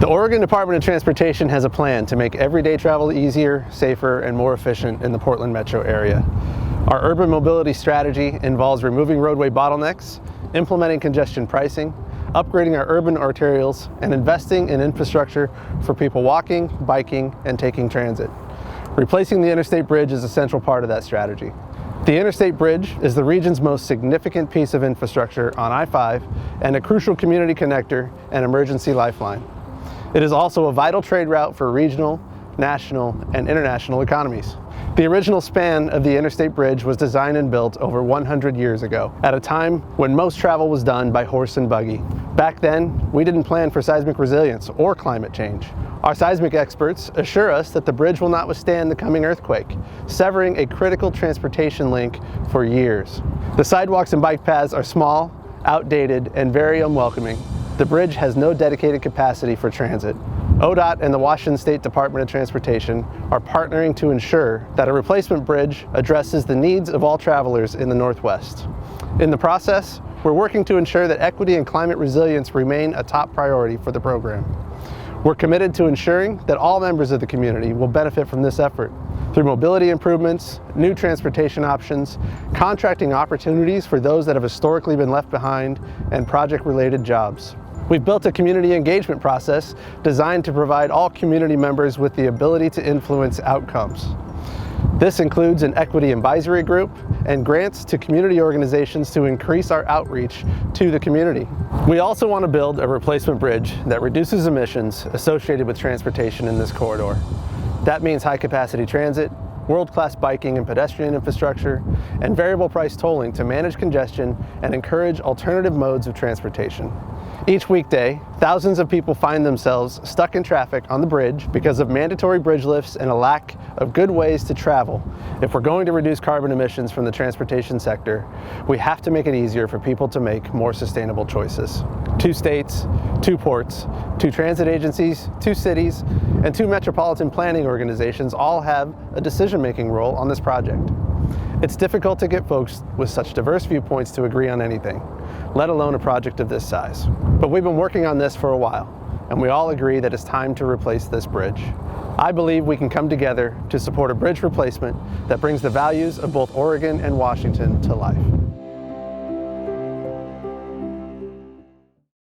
The Oregon Department of Transportation has a plan to make everyday travel easier, safer, and more efficient in the Portland metro area. Our urban mobility strategy involves removing roadway bottlenecks, implementing congestion pricing, upgrading our urban arterials, and investing in infrastructure for people walking, biking, and taking transit. Replacing the interstate bridge is a central part of that strategy. The interstate bridge is the region's most significant piece of infrastructure on I-5 and a crucial community connector and emergency lifeline. It is also a vital trade route for regional, national, and international economies. The original span of the interstate bridge was designed and built over 100 years ago, at a time when most travel was done by horse and buggy. Back then, we didn't plan for seismic resilience or climate change. Our seismic experts assure us that the bridge will not withstand the coming earthquake, severing a critical transportation link for years. The sidewalks and bike paths are small, outdated, and very unwelcoming. The bridge has no dedicated capacity for transit. ODOT and the Washington State Department of Transportation are partnering to ensure that a replacement bridge addresses the needs of all travelers in the Northwest. In the process, we're working to ensure that equity and climate resilience remain a top priority for the program. We're committed to ensuring that all members of the community will benefit from this effort through mobility improvements, new transportation options, contracting opportunities for those that have historically been left behind, and project-related jobs. We've built a community engagement process designed to provide all community members with the ability to influence outcomes. This includes an equity advisory group and grants to community organizations to increase our outreach to the community. We also want to build a replacement bridge that reduces emissions associated with transportation in this corridor. That means high-capacity transit, world-class biking and pedestrian infrastructure, and variable price tolling to manage congestion and encourage alternative modes of transportation. Each weekday, thousands of people find themselves stuck in traffic on the bridge because of mandatory bridge lifts and a lack of good ways to travel. If we're going to reduce carbon emissions from the transportation sector, we have to make it easier for people to make more sustainable choices. 2 states, 2 ports, 2 transit agencies, 2 cities, and 2 metropolitan planning organizations all have a decision-making role on this project. It's difficult to get folks with such diverse viewpoints to agree on anything, let alone a project of this size. But we've been working on this for a while, and we all agree that it's time to replace this bridge. I believe we can come together to support a bridge replacement that brings the values of both Oregon and Washington to life.